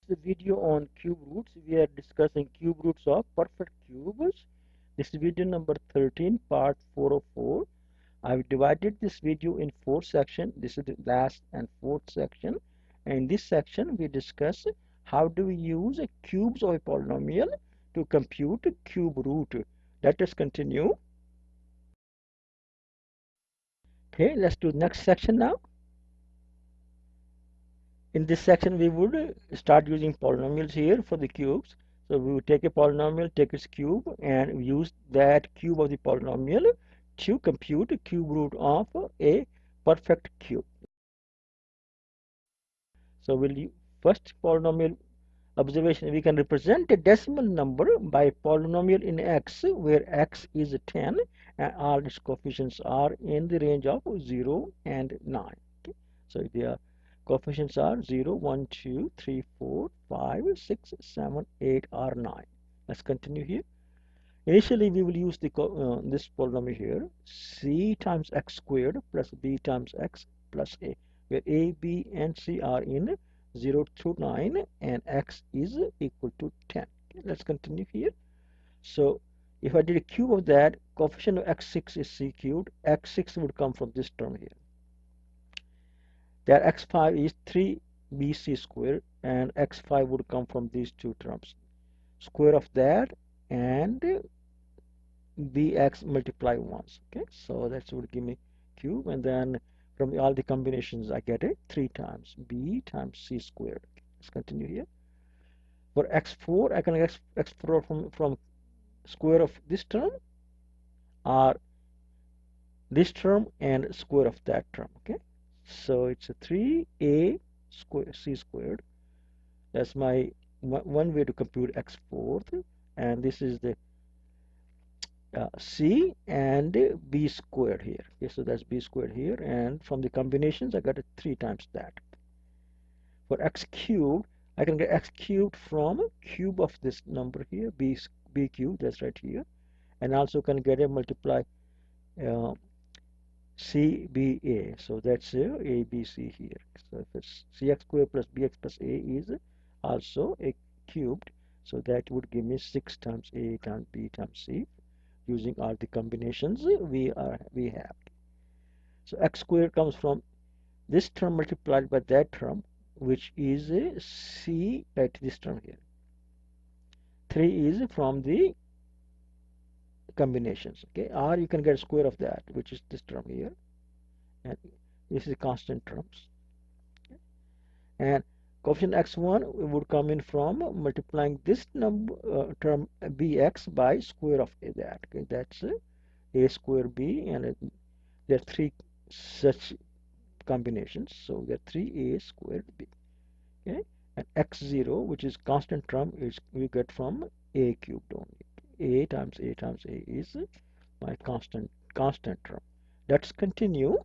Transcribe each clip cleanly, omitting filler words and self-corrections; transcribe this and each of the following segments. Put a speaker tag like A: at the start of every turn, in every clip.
A: the video on cube roots. We are discussing cube roots of perfect cubes. This is video number 13, part 404. I've divided this video in 4 sections. This is the last and fourth section. And in this section, we discuss how do we use cubes of a polynomial to compute cube root. Let us continue. Okay, let's do the next section now. In this section, we would start using polynomials here for the cubes. So we would take a polynomial, take its cube, and use that cube of the polynomial to compute a cube root of a perfect cube. So we'll first polynomial observation. We can represent a decimal number by a polynomial in x, where x is 10 and all its coefficients are in the range of 0 and 9. Okay? So they are coefficients are 0, 1, 2, 3, 4, 5, 6, 7, 8, or 9. Let's continue here. Initially, we will use this polynomial here, c times x squared plus b times x plus a, where a, b, and c are in 0 to 9 and x is equal to 10. Okay, let's continue here. So if I did a cube of that, coefficient of x6 is c cubed. X6 would come from this term here. That x5 is 3bc squared, and x5 would come from these two terms. Square of that and bx multiply once. Okay, so that would give me cube, and then from all the combinations I get it 3 times b times c squared. Okay, let's continue here. For x4, I can get x4 from square of this term or this term and square of that term. Okay, so it's a 3a square c squared. That's my one way to compute x4th, and this is the c and b squared here. Okay, so that's b squared here, and from the combinations I got it 3 times that. For x cubed, I can get x cubed from cube of this number here, b cubed, that's right here, and also can get a multiply CBA. So that's ABC here. So if it's CX squared plus BX plus A is also a cubed. So that would give me 6 times A times B times C using all the combinations we have. So x squared comes from this term multiplied by that term, which is C at this term here. 3 is from the combinations, okay, or you can get a square of that, which is this term here, and this is constant terms. Okay. And coefficient x1 would come in from multiplying this number term bx by square of that. Okay, that's a square b, and there are 3 such combinations, so there are 3a squared b. Okay, and x0, which is constant term, is we get from a cubed only. A times a times a is my constant term. Let's continue.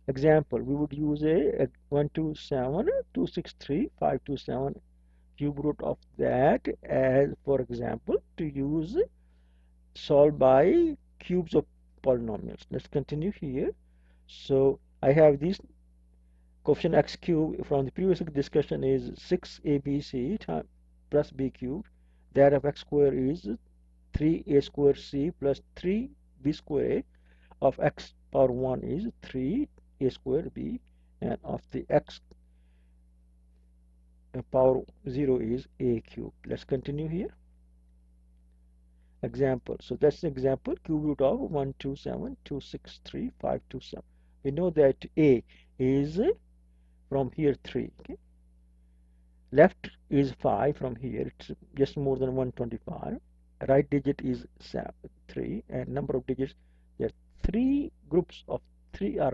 A: Example, we would use a 127 263 527 cube root of that as, for example, to use solve by cubes of polynomials. Let's continue here. So I have this coefficient x cube from the previous discussion is 6abc plus b cubed. That of x square is 3a square c plus 3b square a of x power 1 is 3a square b, and of the x power 0 is a cube. Let's continue here. Example. So that's the example, cube root of 127 263 527. We know that a is from here 3. Okay. Left is 5 from here. It's just more than 125. Right digit is 3, and number of digits, there are 3 groups of 3 are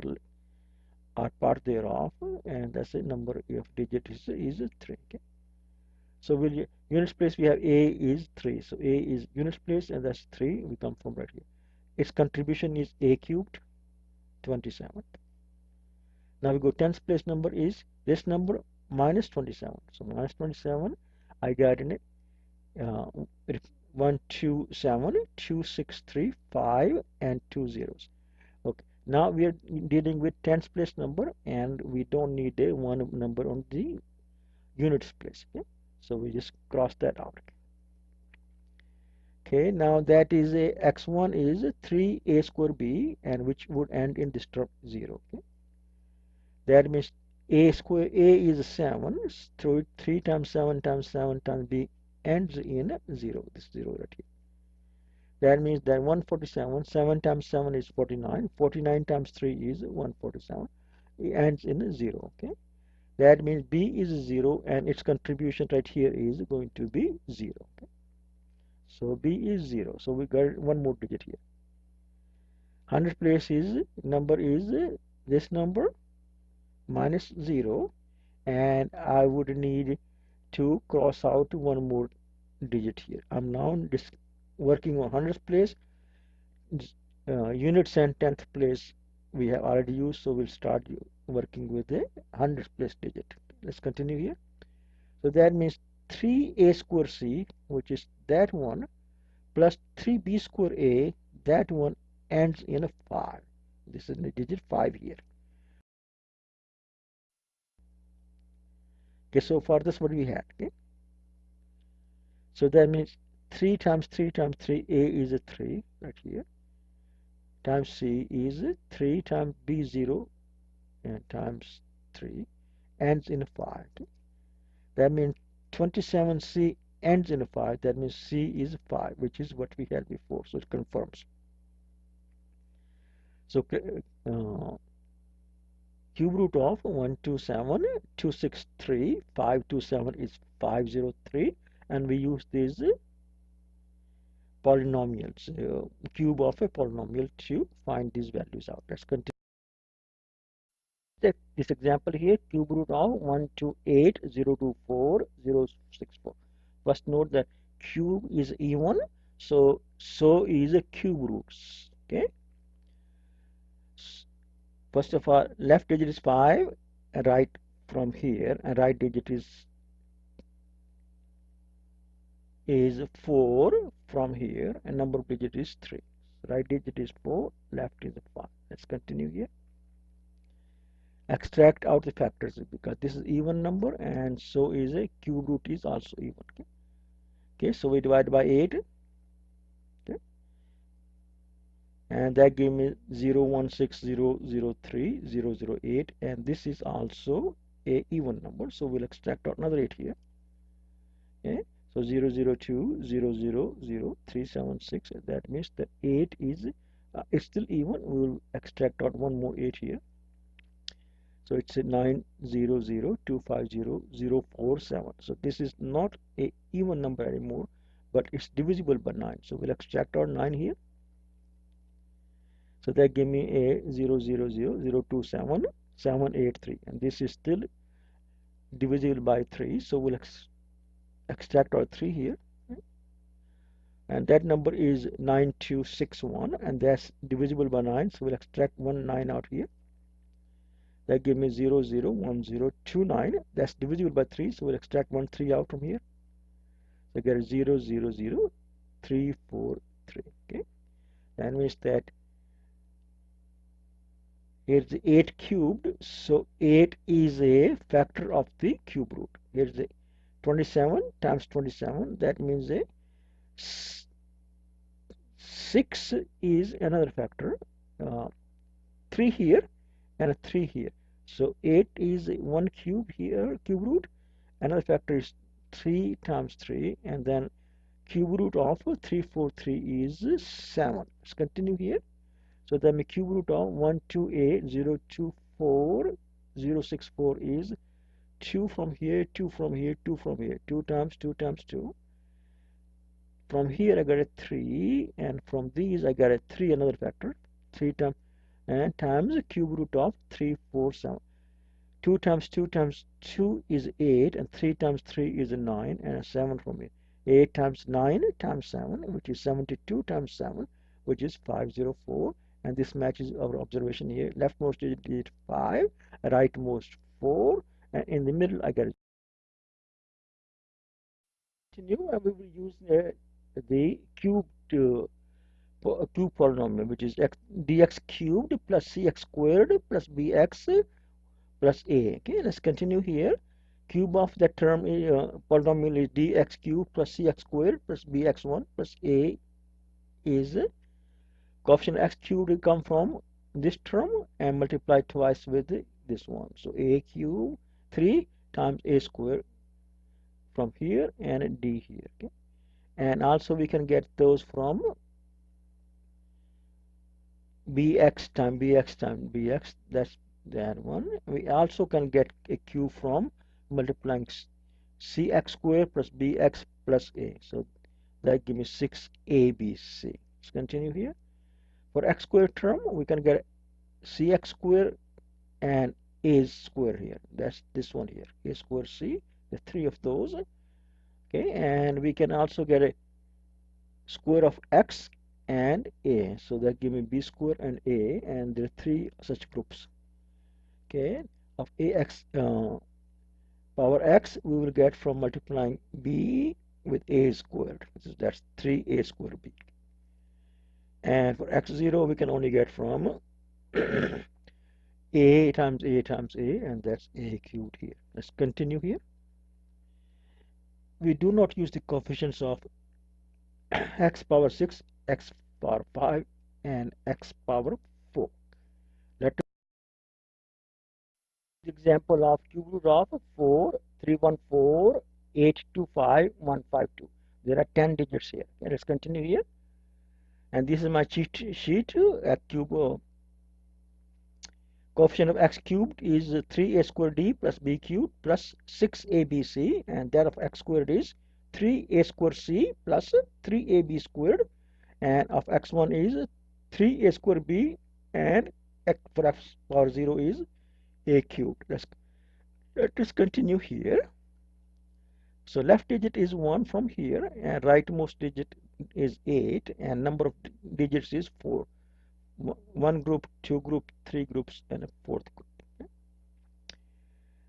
A: part thereof, and that's the number of digit is 3. Okay. So we'll units place, we have a is 3. So a is units place, and that's 3. We come from right here. Its contribution is a cubed 27. Now we go tens place number is this number minus 27. So minus 27, I got in it 127 263 5 and 2 zeros. Okay, Now we are dealing with tens place number, and we don't need a one number on the units place. Okay? So we just cross that out. Okay, now that is a x1 is 3a square b, and which would end in this term 0. Okay? That means a square a is 7, so 3 times 7 times 7 times b ends in 0. This 0 right here. That means that 147, 7 times 7 is 49, 49 times 3 is 147. It ends in 0. Okay, that means b is 0, and its contribution right here is going to be 0. Okay? So b is 0. So we got one more digit here. 100 place is number is this number minus 0, and I would need to cross out one more digit here. I'm now working on 100th place. Units and 10th place we have already used, so we'll start working with the 100th place digit. Let's continue here. So that means 3a square c, which is that one, plus 3b square a, that one ends in a 5. This is the digit 5 here. Okay, so far this is what we had. Okay, so that means 3 times 3 times 3, a is a 3 right here, times c is 3 times b0 and times 3 ends in a 5. Okay? That means 27c ends in a 5. That means c is 5, which is what we had before. So it confirms. So cube root of 127, 263, 527 is 503, and we use these polynomials, cube of a polynomial, to find these values out. Let's continue. This example here, cube root of 128,024,064. First note that cube is even, so is a cube roots. Okay. First of all, left digit is 5, and right from here, and right digit is 4 from here, and number of digit is 3. So right digit is 4, left is 5. Let's continue here. Extract out the factors, because this is even number, and so is a cube root is also even. Okay, okay, so we divide by 8. Okay, and that gave me 016003008, and this is also a even number, so we'll extract out another 8 here. Okay, so 002000376, that means the 8 is it's still even. We will extract out one more 8 here. So it's a 900250047. So this is not a even number anymore, but it's divisible by 9. So we'll extract out 9 here. So that gave me a 000027783, and this is still divisible by 3. So we'll extract out 3 here, and that number is 9261, and that's divisible by 9. So we'll extract 1 9 out here. That gave me 001029. That's divisible by 3, so we'll extract 1 3 out from here. So get 000343. Okay, that means that here's the 8 cubed, so 8 is a factor of the cube root. Here's the 27 times 27, that means a 6 is another factor, 3 here and a 3 here. So 8 is 1 cube here, cube root. Another factor is 3 times 3, and then cube root of 343 is 7. Let's continue here. So then the cube root of 128,024,064 is 2 from here, 2 from here, 2 from here, 2 times 2 times 2. From here I got a 3, and from these I got a 3, another factor, 3 times, and times the cube root of 347. 2 times 2 times 2 is 8, and 3 times 3 is 9, and 7 from here. 8 times 9 times 7, which is 72 times 7, which is 504, and this matches our observation here. Leftmost digit 5, rightmost 4, and in the middle I got it. Continue, and we will use the cubed cube polynomial, which is dx cubed plus cx squared plus bx plus a. Okay, let's continue here. Cube of that term polynomial is dx cubed plus cx squared plus bx1 plus a is coefficient x cubed will come from this term and multiply twice with this one. So a cubed 3 times a squared from here and d here. Okay, and also we can get those from bx, that's that one. We also can get a cube from multiplying cx squared plus bx plus a. So that gives me 6abc. Let's continue here. For x squared term, we can get cx squared and a squared here. That's this one here. A squared c. The three of those. Okay, and we can also get a square of x and a. So that give me b squared and a, and there are three such groups. Okay, of ax power x we will get from multiplying b with a squared. That's 3a squared b. And for x0 we can only get from a times a times a, and that's a cubed here. Let's continue here. We do not use the coefficients of x power 6, x power 5, and x power 4. Let us the example of cube root of 4, 314, 825, 152. There are 10 digits here. Okay, let's continue here. And this is my cheat sheet. Coefficient of x cubed is 3a squared d plus b cubed plus 6abc, and that of x squared is 3a squared c plus 3ab squared, and of x1 is 3a squared b, and x for x power 0 is a cubed. Let us continue here. So left digit is 1 from here, and rightmost digit is 8, and number of digits is 4. One group, two group, three groups, and a fourth group. Okay.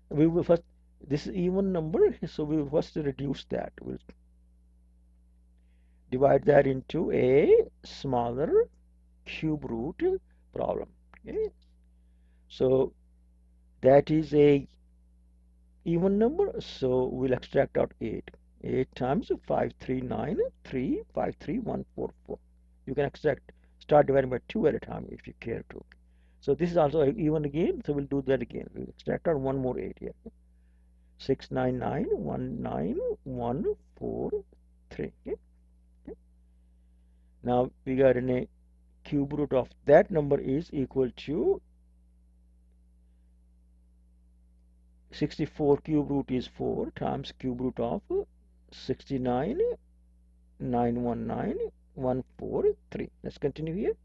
A: We will first, this is even number, so we will first reduce that. We'll divide that into a smaller cube root problem. Okay. So that is a even number, so we'll extract out 8. 8 times 539, 3, 53144. You can start dividing by 2 at a time if you care to. So this is also even again, so we'll do that again. We'll extract out one more 8 here. 699194143. Okay. Okay. Now we got a cube root of that number is equal to 64 cube root is 4 times cube root of 699194143. Let's continue here.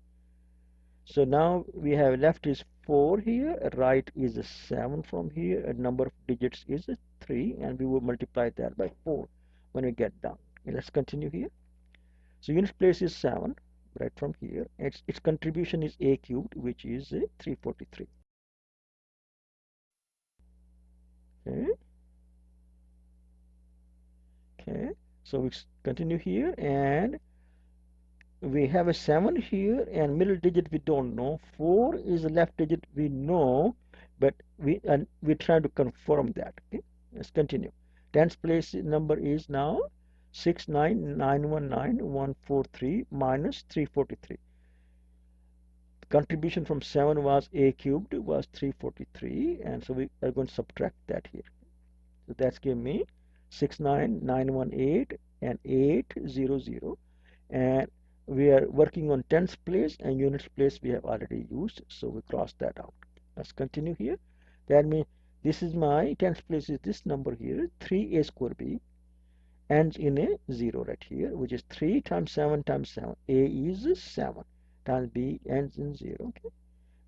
A: So now we have left is 4 here, right is 7 from here, and number of digits is 3, and we will multiply that by 4 when we get down. Okay, let's continue here. So unit place is 7 right from here. Its contribution is a cubed, which is 343. Okay. Okay. So we continue here, and we have a 7 here, and middle digit we don't know. 4 is the left digit we know, but we're trying to confirm that. Okay, let's continue. Tens place number is now 699194143 minus 343. Contribution from 7 was a cubed was 343, and so we are going to subtract that here. So that's give me 69918 and 800, and we are working on tens place, and units place we have already used, so we cross that out. Let's continue here. That means this is my tens place is this number here, 3a square b, ends in a 0 right here, which is 3 times 7 times 7. A is 7 times b ends in 0. Okay,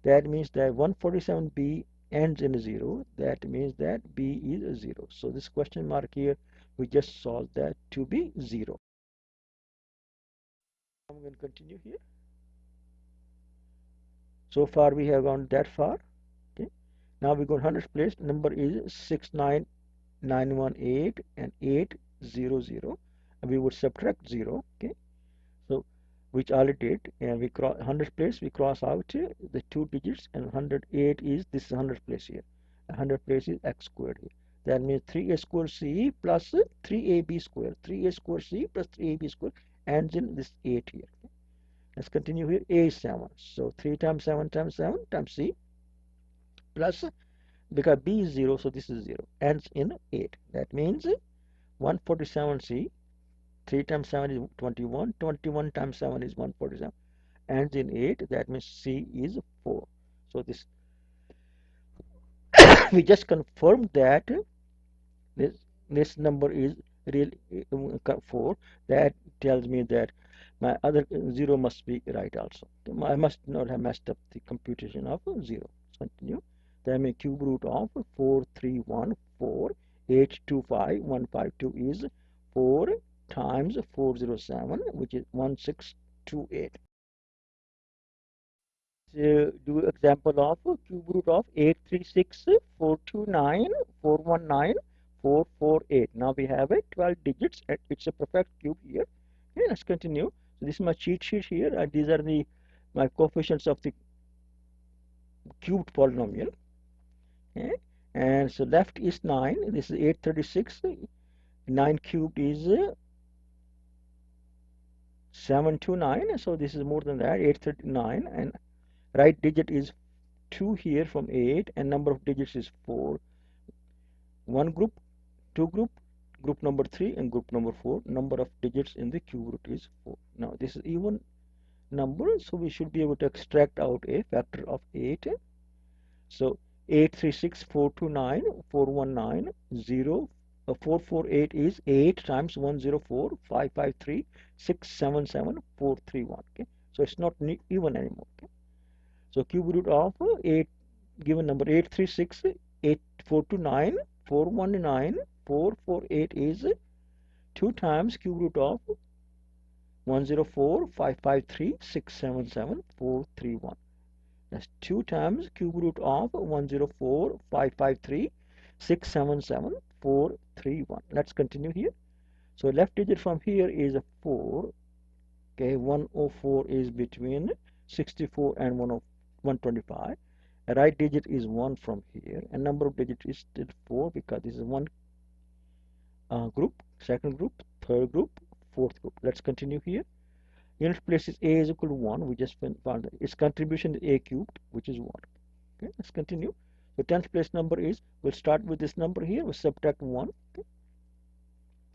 A: that means that 147b ends in a 0. That means that b is a 0. So this question mark here, we just solved that to be 0. I'm going to continue here. So far we have gone that far. Okay. Now we go 100th place. Number is 69918 and 800, and we would subtract 0. Okay. So which already did, and we cross 100 place, we cross out the two digits, and 108 is this 100 place here. 100 place is x squared here. That means 3a squared c plus 3ab squared. 3a squared c plus 3ab squared ends in this 8 here. Let's continue here. A is 7. So 3 times 7 times 7 times c plus, because b is 0, so this is 0, ends in 8. That means 147c. 3 times 7 is 21. 21 times 7 is 147. Ends in 8. That means C is 4. So this we just confirmed that this this number is real 4. That tells me that my other 0 must be right also. I must not have messed up the computation of 0. Let's continue. Then my cube root of 4314 825 152 is 4 times 407, which is 1628. Do example of cube root of 836 429 419 448. Now we have a 12 digits and it's a perfect cube here. Okay, let's continue. So this is my cheat sheet here, and these are the my coefficients of the cubed polynomial. Okay, and so left is 9. This is 836. 9 cubed is 729. So this is more than that, 839, and right digit is 2 here from 8, and number of digits is 4. One group, two group, group number 3, and group number 4. Number of digits in the cube root is 4. Now this is even number, so we should be able to extract out a factor of 8. So 836 429 419 0 448 is 8 times 104 553 677 431. Okay, so it's not even anymore. Okay, so cube root of 8, given number 836 8429 419 448 is 2 times cube root of 104 553 677 431. That's 2 times cube root of 104 553 677 431. Let's continue here. So left digit from here is a 4. Okay, 104 is between 64 and 125. Right digit is 1 from here, and number of digits is still 4, because this is one group, second group, third group, fourth group. Let's continue here. Unit place is a is equal to 1. We just found that its contribution is a cubed, which is 1. Okay, let's continue. The 10th place number is, we'll start with this number here, we'll subtract 1. Okay,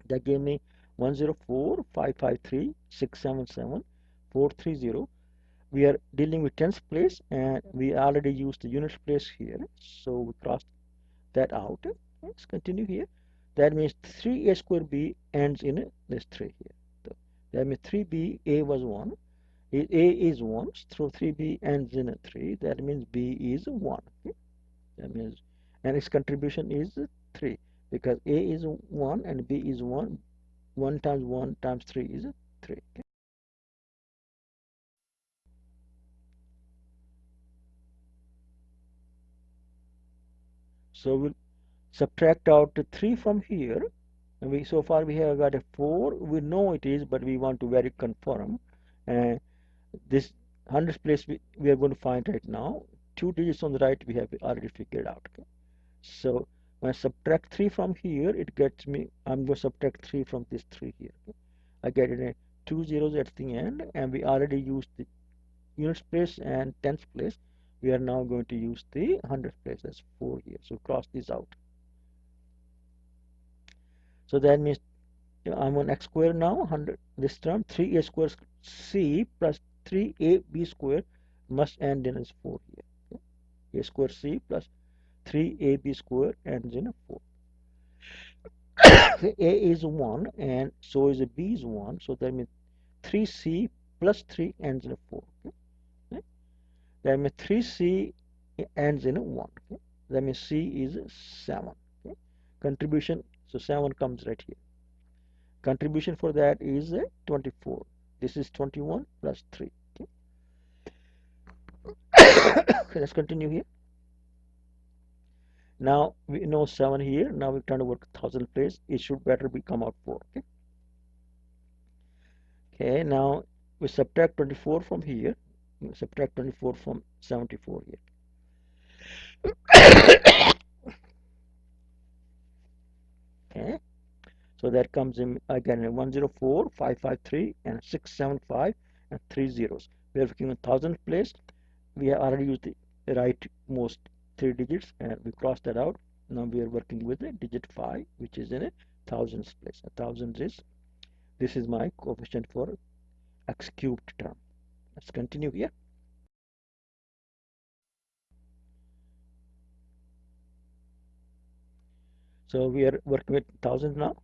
A: that gave me 104 553 677 430. We are dealing with 10th place, and we already used the unit place here, so we crossed that out. Let's continue here. That means 3a square b ends in this 3 here. So that means 3b, a was 1, a is 1, so 3b ends in a 3. That means b is 1. Okay? That means, and its contribution is 3, because a is 1 and b is 1. 1 times 1 times 3 is 3. Okay? So we'll subtract out 3 from here, and we so far we have got a 4. We know it is, but we want to very confirm. And this 100th place we are going to find right now. 2 digits on the right we have already figured out. Okay? So when I subtract 3 from here, it gets me, I'm going to subtract 3 from this 3 here. Okay? I get it in 2 zeros at the end, and we already used the units place and 10th place. We are now going to use the 100th place. That's 4 here. So cross this out. So that means I'm on x square now. 100, this term 3a square c plus 3ab square must end in as 4 here. Okay? A square c plus 3ab square ends in a 4. A is 1, and so is a b is 1. So that means 3c plus 3 ends in a 4. Okay? That means 3c ends in a 1. Okay? That means c is 7. Okay? Contribution, so 7 comes right here. Contribution for that is 24. This is 21 plus 3. Okay? Okay, let's continue here. Now we know 7 here. Now we're trying to work 1000 place. It should better be come out 4. Okay. Okay. Now we subtract 24 from here, we subtract 24 from 74 here. Okay, so that comes in again 104, 553, and 675, and 3 zeros. We are working on thousandth place. We have already used the rightmost 3 digits, and we crossed that out. Now we are working with the digit 5, which is in a thousands place. A thousand is, this is my coefficient for x cubed term. Let's continue here. So we are working with thousands now.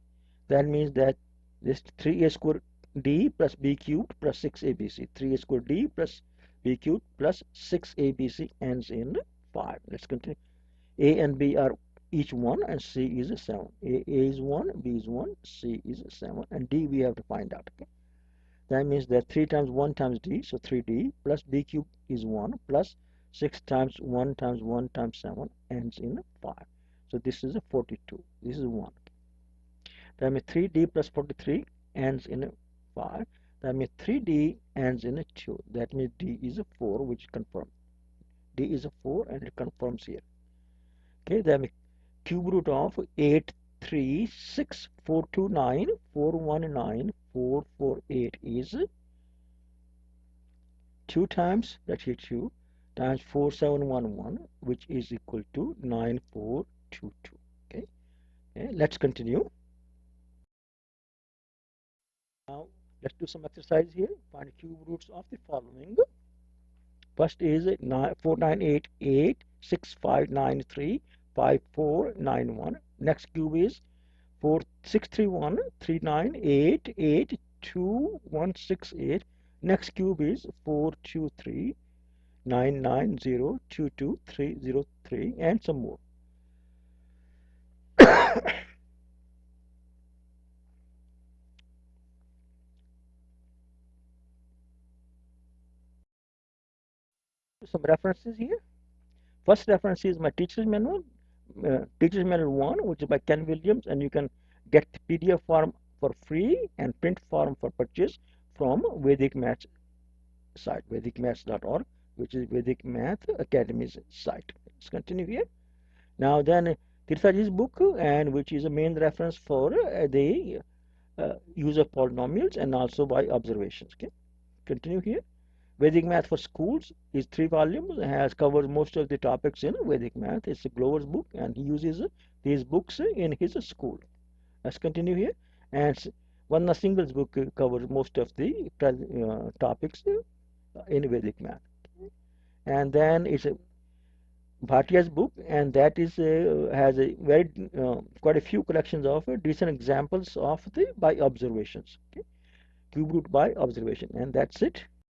A: That means that this 3a squared d plus b cubed plus 6abc. 3a squared d plus b cubed plus 6abc ends in 5. Let's continue. A and B are each 1 and C is a 7. A is 1, B is 1, C is a 7, and D we have to find out. Okay? That means that 3 times 1 times D, so 3D, plus B cubed is 1, plus 6 times 1 times 1 times 7 ends in 5. So this is a 42. This is 1. That means 3D plus 43 ends in a 5. That means 3D ends in a 2. That means D is a 4, which confirms. D is a 4 and it confirms here. Okay, that means cube root of 836429419 is 2 times, that's here 2, times 4711, which is equal to 9422. Okay, let's continue. Now, let's do some exercise here. Find cube roots of the following. First is 498865935491. Next cube is 463139882168. Next cube is 42399022303, and some more. Some references here. First reference is my teacher's manual, teacher's manual 1, which is by Ken Williams, and you can get the PDF form for free and print form for purchase from Vedic Maths site, vedicmaths.org, which is Vedic Math Academy's site. Let's continue here. Now then, Tirthaji's book, and which is a main reference for the use of polynomials and also by observations. Okay, continue here. Vedic Math for Schools is 3 volumes, has covered most of the topics in Vedic Math. It's a Glover's book, and he uses these books in his school. Let's continue here. And Vanna Singhal's book covers most of the topics in Vedic Math. And then it's Bhatia's book, and that is has a very quite a few collections of decent examples of the by observations. Okay? Cube root by observation, and that's it.